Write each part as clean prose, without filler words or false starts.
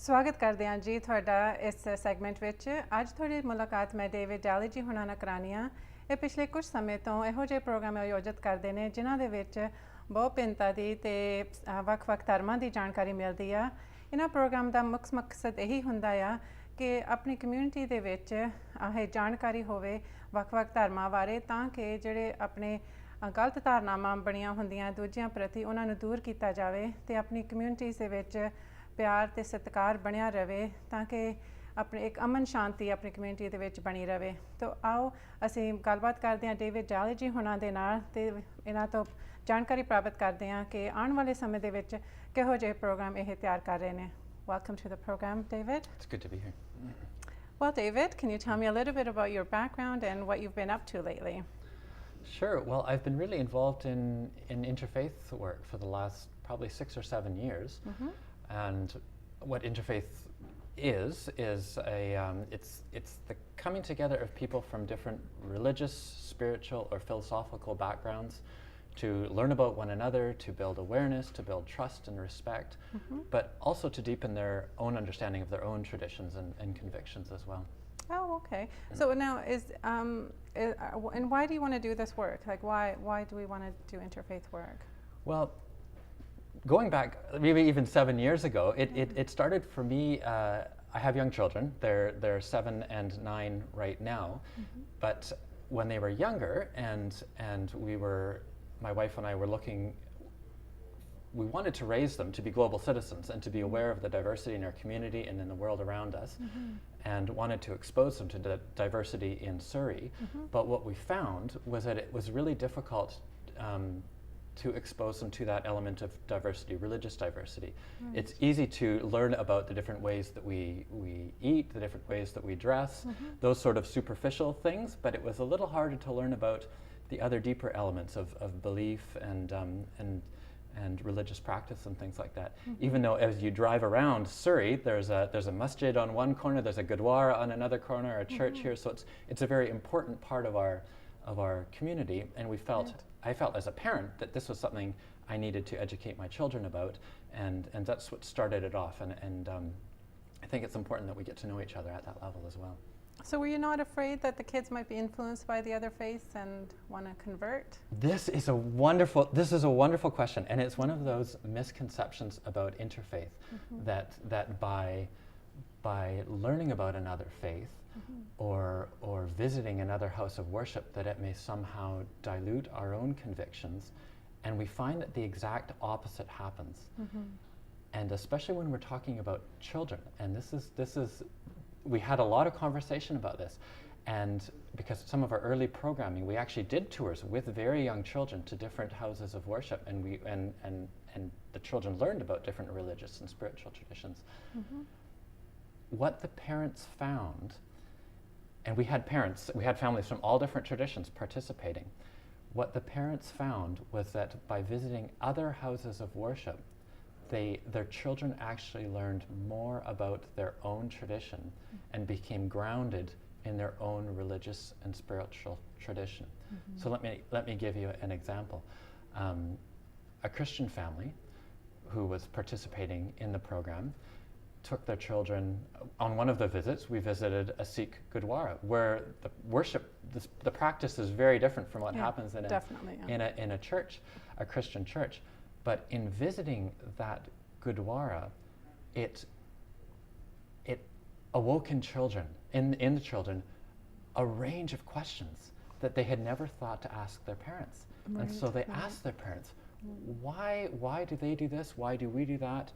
ਸਵਾਗਤ ਕਰਦੇ ਹਾਂ ਜੀ ਤੁਹਾਡਾ ਇਸ ਸੈਗਮੈਂਟ ਵਿੱਚ। ਅੱਜ ਤੁਹਾਡੀ ਮੁਲਾਕਾਤ ਮੈਂ ਡੇਵਿਡ ਡੈਲੀ ਜੀ ਹੁਣਾਂ ਨਾਲ ਕਰਾਉਣੀ ਆ। ਇਹ ਪਿਛਲੇ ਕੁਝ ਸਮੇਂ ਤੋਂ ਇਹੋ ਜਿਹੇ ਪ੍ਰੋਗਰਾਮ ਆਯੋਜਿਤ ਕਰਦੇ ਨੇ ਜਿਨ੍ਹਾਂ ਦੇ ਵਿੱਚ ਬਹੁਤ ਭਿੰਨਤਾ ਦੀ ਤੇ ਵੱਖ-ਵੱਖ ਧਰਮਾਂ ਦੀ ਜਾਣਕਾਰੀ ਮਿਲਦੀ ਆ। ਇਹਨਾਂ ਪ੍ਰੋਗਰਾਮ ਦਾ ਮੁੱਖ ਮਕਸਦ ਇਹੀ ਹੁੰਦਾ ਆ ਕਿ ਆਪਣੀ ਕਮਿਊਨਿਟੀ ਦੇ ਵਿੱਚ ਇਹ ਜਾਣਕਾਰੀ ਹੋਵੇ ਵੱਖ-ਵੱਖ ਧਰਮਾਂ ਬਾਰੇ, ਤਾਂ ਕਿ ਜਿਹੜੇ ਆਪਣੇ ਗਲਤ ਧਾਰਨਾਵਾਂ ਬਣੀਆਂ ਹੁੰਦੀਆਂ ਦੂਜਿਆਂ ਪ੍ਰਤੀ ਉਹਨਾਂ ਨੂੰ ਦੂਰ ਕੀਤਾ ਜਾਵੇ ਤੇ ਆਪਣੀ ਕਮਿਊਨਿਟੀਜ਼ ਦੇ ਵਿੱਚ ਪਿਆਰ ਤੇ ਸਤਿਕਾਰ ਬਣਿਆ ਰਵੇ, ਤਾਂ ਕਿ ਆਪਣੇ ਇੱਕ ਅਮਨ ਸ਼ਾਂਤੀ ਆਪਣੀ ਕਮਿਊਨਿਟੀ ਦੇ ਵਿੱਚ ਬਣੀ ਰਵੇ। ਤਾਂ ਆਓ ਅਸੀਂ ਗੱਲਬਾਤ ਕਰਦੇ ਹਾਂ ਡੇਵਿਡ ਡੈਲੀ ਜੀ ਹੁਣਾਂ ਦੇ ਨਾਲ ਤੇ ਇਹਨਾਂ ਤੋਂ ਜਾਣਕਾਰੀ ਪ੍ਰਾਪਤ ਕਰਦੇ ਹਾਂ ਕਿ ਆਉਣ ਵਾਲੇ ਸਮੇਂ ਦੇ ਵਿੱਚ ਕਿਹੋ ਜਿਹੇ ਪ੍ਰੋਗਰਾਮ ਇਹ ਤਿਆਰ ਕਰ ਰਹੇ ਨੇ। Welcome to the program, David. It's good to be here. Well, David, can you tell me a little bit about your background and what you've been up to lately? Sure. Well, I've been really involved in interfaith work for the last probably 6 or 7 years. And what interfaith is it's the coming together of people from different religious, spiritual, or philosophical backgrounds to learn about one another, to build awareness, to build trust and respect, but also to deepen their own understanding of their own traditions and convictions as well. Oh, okay. So now and why do you want to do this work? Like, why do we want to do interfaith work? Well, going back maybe even 7 years ago, it started for me. I have young children. They're 7 and 9 right now, but when they were younger, and my wife and I were looking. We wanted to raise them to be global citizens and to be aware of the diversity in our community and in the world around us, and wanted to expose them to the diversity in Surrey. But what we found was that it was really difficult to expose them to that element of diversity, religious diversity. It's easy to learn about the different ways that we eat, the different ways that we dress, those sort of superficial things, but it was a little harder to learn about the other deeper elements of belief and religious practice and things like that. Even though as you drive around Surrey, there's a masjid on one corner, there's a gurdwara on another corner, a church here, so it's a very important part of our community, and I felt as a parent that this was something I needed to educate my children about, and that's what started it off, and I think it's important that we get to know each other at that level as well. So were you not afraid that the kids might be influenced by the other faiths and want to convert? This is a wonderful question, and it's one of those misconceptions about interfaith, that by learning about another faith or visiting another house of worship, that it may somehow dilute our own convictions, and we find that the exact opposite happens. And especially when we're talking about children, and this is we had a lot of conversation about this, and because some of our early programming, we actually did tours with very young children to different houses of worship, and the children learned about different religious and spiritual traditions. What the parents found, and we had families from all different traditions participating. What the parents found was that by visiting other houses of worship, their children actually learned more about their own tradition and became grounded in their own religious and spiritual tradition. So let me give you an example. A Christian family who was participating in the program took their children on one of the visits. We visited a Sikh Gurdwara, where the worship, the practice is very different from what happens in a church, a Christian church. But in visiting that Gurdwara, it awoke in the children a range of questions that they had never thought to ask their parents. And so they asked their parents, why do they do this? Why do we do that?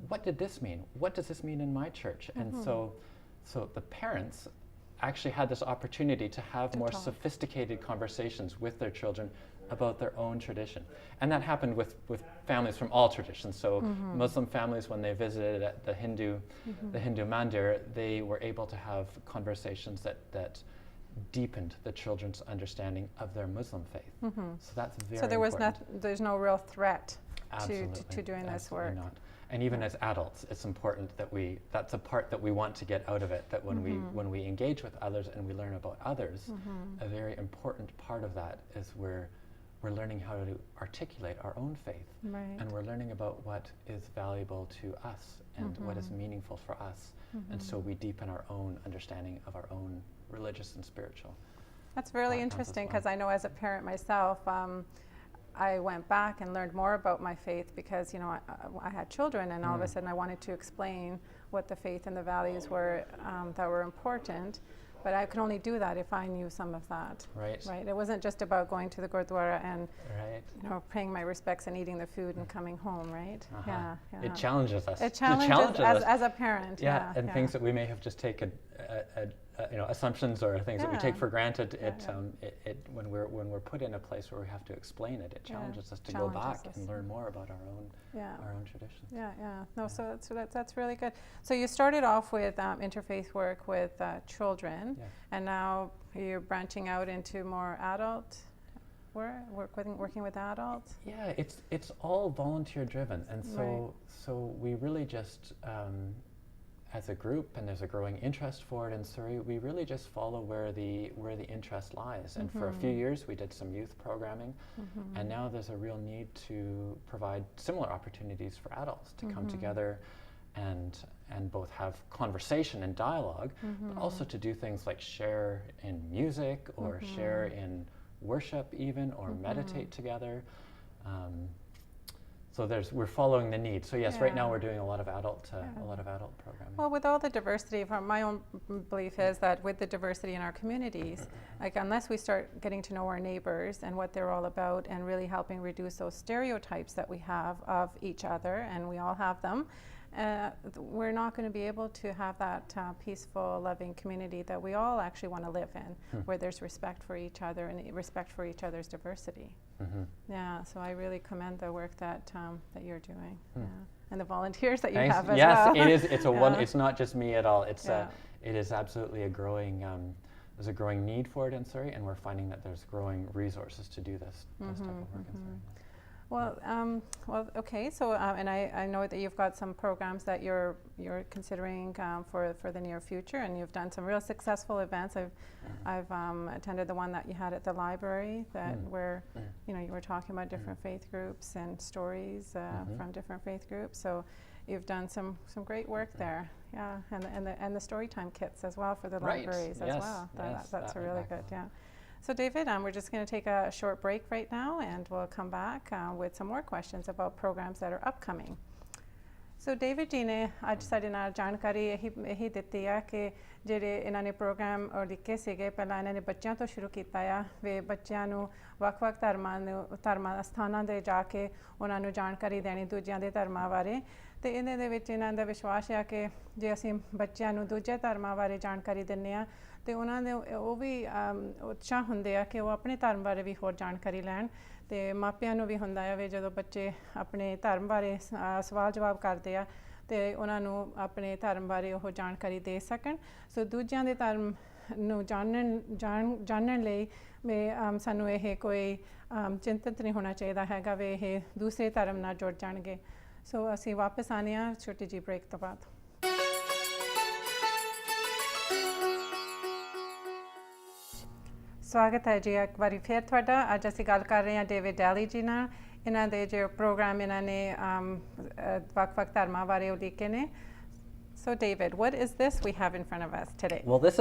What did this mean? What does this mean in my church? And so the parents actually had this opportunity to have more sophisticated conversations with their children about their own tradition. And that happened with families from all traditions. So Muslim families, when they visited at the Hindu mandir, they were able to have conversations that deepened the children's understanding of their Muslim faith. So that's very So important. there's no real threat Absolutely. to doing this work. Not. And even as adults, it's important that that's a part that we want to get out of it, that when we engage with others and we learn about others, a very important part of that is we're learning how to articulate our own faith. Right. And we're learning about what is valuable to us and what is meaningful for us. And so we deepen our own understanding of our own religious and spiritual. That's really interesting, because I know as a parent myself, I went back and learned more about my faith because, you know, I had children, and all of a sudden I wanted to explain what the faith and the values were that were important. But I could only do that if I knew some of that. Right. Right. It wasn't just about going to the Gurdwara and, Right. you know, paying my respects and eating the food and coming home. Right. Uh-huh. Yeah. It challenges us. It challenges us as a parent. Yeah. And things that we may have just taken, you know, assumptions or things that we take for granted. When we're put in a place where we have to explain it, it challenges us to go back and learn more about our own traditions. Yeah. No, so that's really good. So you started off with interfaith work with children, and now you're branching out into more adult working with adults. Yeah, it's all volunteer driven, and so we really just. As a group, and there's a growing interest for it in Surrey, we really just follow where the interest lies. And for a few years we did some youth programming, and now there's a real need to provide similar opportunities for adults to come together and both have conversation and dialogue, but also to do things like share in music or share in worship even, or meditate together. So we're following the need. So yes, right now we're doing a lot of adult programming. Well, with all the diversity, from my own belief is that with the diversity in our communities, like unless we start getting to know our neighbors and what they're all about, and really helping reduce those stereotypes that we have of each other, and we all have them, we're not going to be able to have that peaceful, loving community that we all actually want to live in, where there's respect for each other and respect for each other's diversity. Yeah, so I really commend the work that you're doing, and the volunteers that you have as well. Yes, it is. It's not just me at all. It is absolutely a growing. There's a growing need for it in Surrey, and we're finding that there's growing resources to do this type of work in Surrey. Well, okay. So, and I know that you've got some programs that you're considering for the near future, and you've done some real successful events. I've attended the one that you had at the library, where you were talking about different faith groups and stories from different faith groups. So, you've done some great work there. Yeah, and the story time kits as well for the libraries as well. That's really good. Yeah. So David, we're just going to take a short break right now, and we'll come back with some more questions about programs that are upcoming. So David जी ने आज साडे नाल जानकारी यही दित्ती है कि ਜਿਹੜੇ ਇਹਨਾਂ ਨੇ ਪ੍ਰੋਗਰਾਮ ਲਿਖੇ ਸੀਗੇ, ਪਹਿਲਾਂ ਇਹਨਾਂ ਨੇ ਬੱਚਿਆਂ ਤੋਂ ਸ਼ੁਰੂ ਕੀਤਾ ਆ, ਵੇ ਬੱਚਿਆਂ ਨੂੰ ਵੱਖ-ਵੱਖ ਧਰਮਾਂ ਸਥਾਨਾਂ ਦੇ ਜਾ ਕੇ ਉਹਨਾਂ ਨੂੰ ਜਾਣਕਾਰੀ ਦੇਣੀ ਦੂਜਿਆਂ ਦੇ ਧਰਮਾਂ ਬਾਰੇ, ਤੇ ਇਹਨਾਂ ਦੇ ਵਿੱਚ ਇਹਨਾਂ ਦਾ ਵਿਸ਼ਵਾਸ ਆ ਕਿ ਜੇ ਅਸੀਂ ਬੱਚਿਆਂ ਨੂੰ ਦੂਜੇ ਧਰਮਾਂ ਬਾਰੇ ਜਾਣਕਾਰੀ ਦਿੰਦੇ ਆ, ਤੇ ਉਹਨਾਂ ਦੇ ਉਹ ਵੀ ਉਤਸ਼ਾਹ ਹੁੰਦੇ ਆ ਕਿ ਉਹ ਆਪਣੇ ਧਰਮ ਬਾਰੇ ਵੀ ਹੋਰ ਜਾਣਕਾਰੀ ਲੈਣ, ਤੇ ਮਾਪਿਆਂ ਨੂੰ ਵੀ ਹੁੰਦਾ ਆ ਵੀ ਜਦੋਂ ਬੱਚੇ ਆਪਣੇ ਧਰਮ ਬਾਰੇ ਸਵਾਲ ਜਵਾਬ ਕਰਦੇ ਆ ਤੇ ਉਹਨਾਂ ਨੂੰ ਆਪਣੇ ਧਰਮ ਬਾਰੇ ਉਹ ਜਾਣਕਾਰੀ ਦੇ ਸਕਣ। ਸੋ ਦੂਜਿਆਂ ਦੇ ਧਰਮ ਨੂੰ ਜਾਣਨ ਲਈ ਸਾਨੂੰ ਇਹ ਕੋਈ ਚਿੰਤਤ ਨਹੀਂ ਹੋਣਾ ਚਾਹੀਦਾ ਹੈਗਾ ਵੀ ਇਹ ਦੂਸਰੇ ਧਰਮ ਨਾਲ ਜੁੜ ਜਾਣਗੇ। ਸੋ ਅਸੀਂ ਵਾਪਸ ਆਉਂਦੇ ਹਾਂ ਛੋਟੀ ਜਿਹੀ ਬ੍ਰੇਕ ਤੋਂ ਬਾਅਦ। ਸਵਾਗਤ ਹੈ ਜੀ ਇੱਕ ਵਾਰੀ ਫਿਰ ਤੁਹਾਡਾ। ਅੱਜ ਅਸੀਂ ਗੱਲ ਕਰ ਰਹੇ ਹਾਂ ਡੇਵਿਡ ਡੈਲੀ ਜੀ ਨਾਲ। ਇਹਨਾਂ ਦੇ ਜੋ ਪ੍ਰੋਗਰਾਮ ਇਹਨਾਂ ਨੇ ਵੱਖ-ਵੱਖ ਧਰਮਾਂ ਬਾਰੇ ਲਿਖੇ ਨੇ। So David, what is this we have in front of us today? Well, this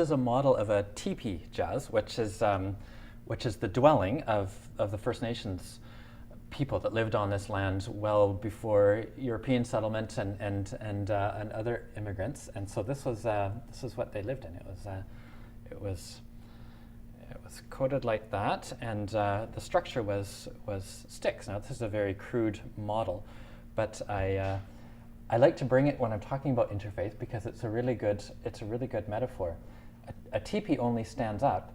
is a model of a teepee, Jas, which is the dwelling of the First Nations people that lived on this land well before European settlement and other immigrants. And so this is what they lived in. It was coated like that, and the structure was sticks. Now this is a very crude model, but I like to bring it when I'm talking about interfaith because it's a really good metaphor. A teepee only stands up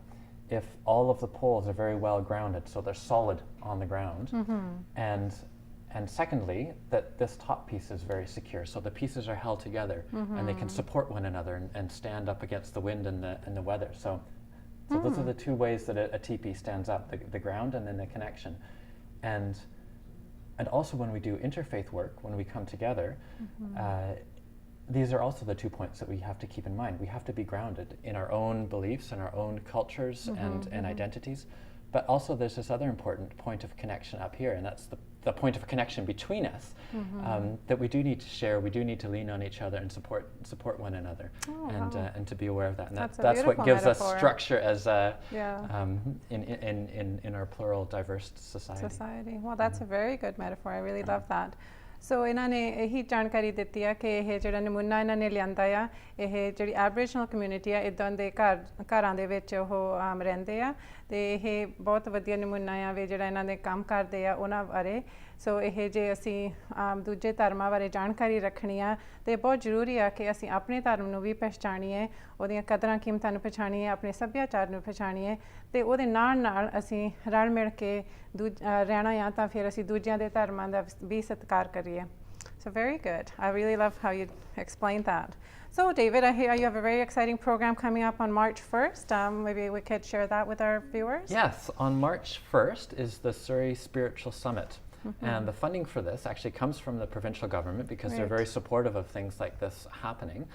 if all of the poles are very well grounded, so they're solid on the ground, and secondly that this top piece is very secure, so the pieces are held together and they can support one another and stand up against the wind and the weather. So those are the two ways that a teepee stands up, the ground and then the connection. And also when we do interfaith work, when we come together, these are also the 2 points that we have to keep in mind. We have to be grounded in our own beliefs and our own cultures and identities, But also there's this other important point of connection up here, and that's the point of connection between us, that we do need to share, we do need to lean on each other and support one another, and to be aware of that. And that's what gives us structure as in our plural, diverse society. Well, that's a very good metaphor. I really love that. So ਇਹਨਾਂ ਨੇ ਇਹੀ ਜਾਣਕਾਰੀ ਦਿੱਤੀ ਆ ਕਿ ਇਹ ਜਿਹੜਾ ਨਮੂਨਾ ਇਹਨਾਂ ਨੇ ਲਿਆਂਦਾ ਆ ਇਹ ਜਿਹੜੀ ਐਬਰੀਜਨਲ ਕਮਿਊਨਿਟੀ ਆ ਇੱਦਾਂ ਦੇ ਘਰਾਂ ਦੇ ਵਿੱਚ ਉਹ ਰਹਿੰਦੇ ਆ ਤੇ ਇਹ ਬਹੁਤ ਵਧੀਆ ਨਮੂਨਾ ਆ ਵੀ ਜਿਹੜਾ ਇਹਨਾਂ ਦੇ ਕੰਮ ਕਰਦੇ ਆ ਉਹਨਾਂ ਬਾਰੇ ਸੋ ਇਹ ਜੇ ਅਸੀਂ ਦੂਜੇ ਧਰਮਾਂ ਬਾਰੇ ਜਾਣਕਾਰੀ ਰੱਖਣੀ ਆ ਤੇ ਬਹੁਤ ਜ਼ਰੂਰੀ ਆ ਕਿ ਅਸੀਂ ਆਪਣੇ ਧਰਮ ਨੂੰ ਵੀ ਪਛਾਣੀਏ ਉਹਦੀਆਂ ਕਦਰਾਂ ਕੀਮਤਾਂ ਨੂੰ ਪਛਾਣੀਏ ਆਪਣੇ ਸੱਭਿਆਚਾਰ ਨੂੰ ਪਛਾਣੀਏ ਤੇ ਉਹਦੇ ਨਾਲ ਅਸੀਂ ਰਲ ਮਿਲ ਕੇ ਰਹਿਣਾ ਆ ਤਾਂ ਫਿਰ ਅਸੀਂ ਦੂਜਿਆਂ ਦੇ ਧਰਮਾਂ ਦਾ ਵੀ ਸਤਿਕਾਰ ਕਰੀਏ So very good. I really love how you explained that. So David, I hear you have a very exciting program coming up on March 1st. Maybe we could share that with our viewers? Yes, on March 1st is the Surrey Spiritual Summit. And the funding for this actually comes from the provincial government because they're very supportive of things like this happening.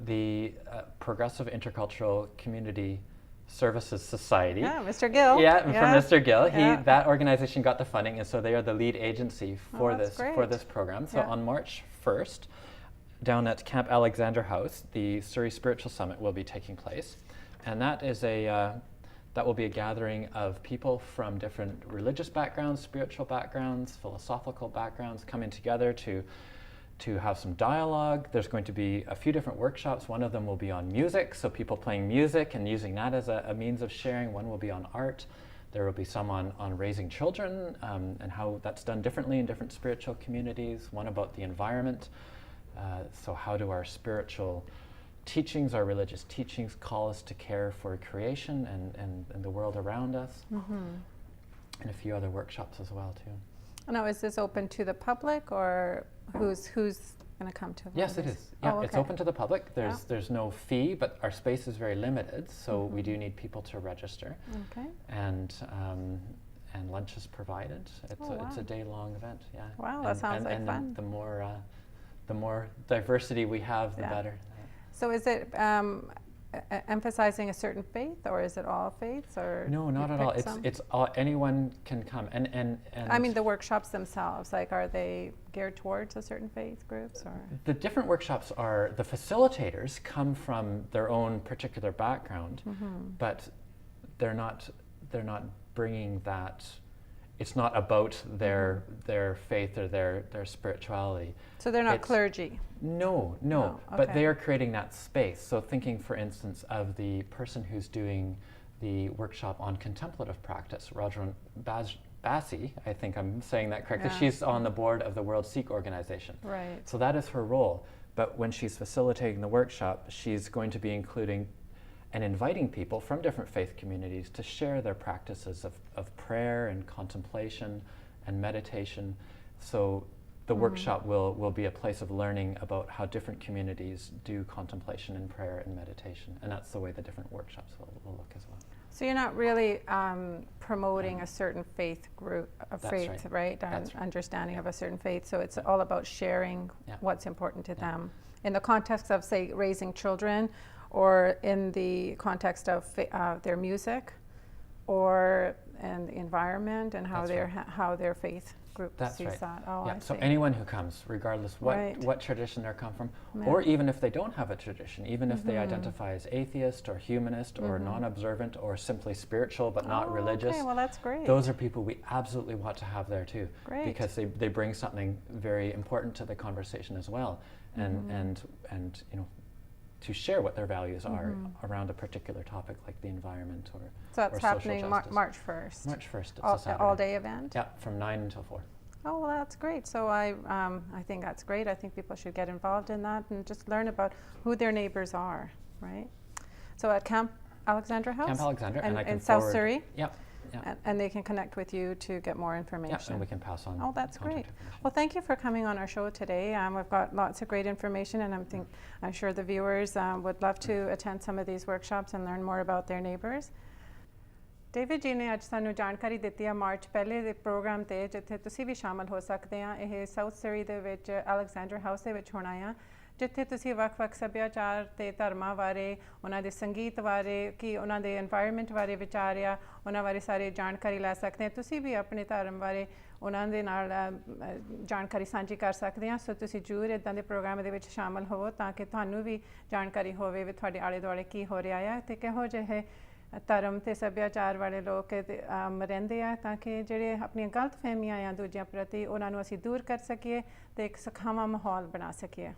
The Progressive Intercultural Community Services Society. Yeah, Mr. Gill. From Mr. Gill. That organization got the funding, and so they are the lead agency for this program. So on March 1st, down at Camp Alexander House, the Surrey Spiritual Summit will be taking place, and that is that will be a gathering of people from different religious backgrounds, spiritual backgrounds, philosophical backgrounds coming together to have some dialogue. There's going to be a few different workshops. One of them will be on music, so people playing music and using that as a means of sharing. One will be on art. There will be some on raising children and how that's done differently in different spiritual communities. One about the environment. So how do our spiritual teachings, our religious teachings, call us to care for creation and the world around us? And a few other workshops as well too. Now, is this open to the public, or who's going to come to it? Yes, it is. Yeah, it's open to the public. There's no fee, but our space is very limited, so we do need people to register. Okay. And lunch is provided. It's a day-long event. Yeah. Wow, that sounds like fun. The more diversity we have, the better. So is it emphasizing a certain faith, or is it all faiths, or no, not at all. It's all, anyone can come, and I mean the workshops themselves. Like, are they geared towards a certain faith groups, or the different workshops are the facilitators come from their own particular background, but they're not bringing that. It's not about their faith or their spirituality. So they're not clergy? No. But they are creating that space. So thinking, for instance, of the person who's doing the workshop on contemplative practice, Rajwan Bassi, I think I'm saying that correctly. She's on the board of the World Sikh Organization. Right. So that is her role. But when she's facilitating the workshop, she's going to be including and inviting people from different faith communities to share their practices of prayer and contemplation and meditation. So the workshop will be a place of learning about how different communities do contemplation and prayer and meditation. And that's the way the different workshops will look as well. So you're not really promoting a certain faith group, right? Understanding of a certain faith. So it's all about sharing what's important to them. In the context of, say, raising children, or in the context of their music, or in the environment, and how their faith group sees that. Oh, I see. So anyone who comes, regardless what tradition they come from, or even if they don't have a tradition, even if they identify as atheist or humanist or non-observant or simply spiritual but not religious. Okay, well that's great. Those are people we absolutely want to have there too. Great. Because they bring something very important to the conversation as well, and you know, to share what their values are around a particular topic like the environment or so that's happening March 1st. March 1st. It's a all-day event? Yeah, from 9 until 4. Oh, well, that's great. So I think that's great. I think people should get involved in that and just learn about who their neighbors are, right? So at Camp Alexander House? Camp Alexander. And I can in South Surrey? Yep. And they can connect with you to get more information. Yeah, and we can pass on. Oh, that's great. Well, thank you for coming on our show today. We've got lots of great information, and I'm sure the viewers would love to attend some of these workshops and learn more about their neighbors. David ਜੀ ਨੇ ਅੱਜ ਸਾਨੂੰ ਜਾਣਕਾਰੀ ਦਿੱਤੀ ਹੈ March ਪਹਿਲੇ ਦੇ programme ਤੇ ਜਿੱਥੇ ਤੁਸੀਂ ਵੀ ਸ਼ਾਮਲ ਹੋ ਸਕਦੇ ਆ ਇਹ ਸਾਊਥ ਸਰੀ ਦੇ ਵਿੱਚ ਅਲੈਗਜ਼ੈਂਡਰ ਹਾਊਸ ਦੇ ਵਿੱਚ ਹੋਣਾ ਆ ਜਿੱਥੇ ਤੁਸੀਂ ਵੱਖ-ਵੱਖ ਸੱਭਿਆਚਾਰ ਤੇ ਧਰਮਾਂ ਬਾਰੇ, ਉਹਨਾਂ ਦੇ ਸੰਗੀਤ ਬਾਰੇ, ਕਿ ਉਹਨਾਂ ਦੇ এনवायरमेंट ਬਾਰੇ ਵਿਚਾਰਿਆ, ਉਹਨਾਂ ਬਾਰੇ ਸਾਰੀ ਜਾਣਕਾਰੀ ਲੈ ਸਕਦੇ ਹੋ। ਤੁਸੀਂ ਵੀ ਆਪਣੇ ਧਰਮ ਬਾਰੇ ਉਹਨਾਂ ਦੇ ਨਾਲ ਜਾਣਕਾਰੀ ਸਾਂਝੀ ਕਰ ਸਕਦੇ ਹਾਂ। ਸੋ ਤੁਸੀਂ ਜ਼ਰੂਰ ਇੱਦਾਂ ਦੇ ਪ੍ਰੋਗਰਾਮ ਦੇ ਵਿੱਚ ਸ਼ਾਮਲ ਹੋਵੋ ਤਾਂ ਕਿ ਤੁਹਾਨੂੰ ਵੀ ਜਾਣਕਾਰੀ ਹੋਵੇ ਵੀ ਤੁਹਾਡੇ ਆਲੇ ਦੁਆਲੇ ਕੀ ਹੋ ਰਿਹਾ ਆ ਤੇ ਕਿਹੋ ਜਿਹੇ ਧਰਮ ਤੇ ਸੱਭਿਆਚਾਰ ਵਾਲੇ ਲੋਕ ਰਹਿੰਦੇ ਆ, ਤਾਂ ਕਿ ਜਿਹੜੇ ਆਪਣੀਆਂ ਗਲਤ ਫਹਿਮੀਆਂ ਆ ਦੂਜਿਆਂ ਪ੍ਰਤੀ ਉਹਨਾਂ ਨੂੰ ਅਸੀਂ ਦੂਰ ਕਰ ਸਕੀਏ ਤੇ ਇੱਕ ਸੁਖਾਵਾਂ ਮਾਹੌਲ ਬਣਾ ਸਕੀਏ।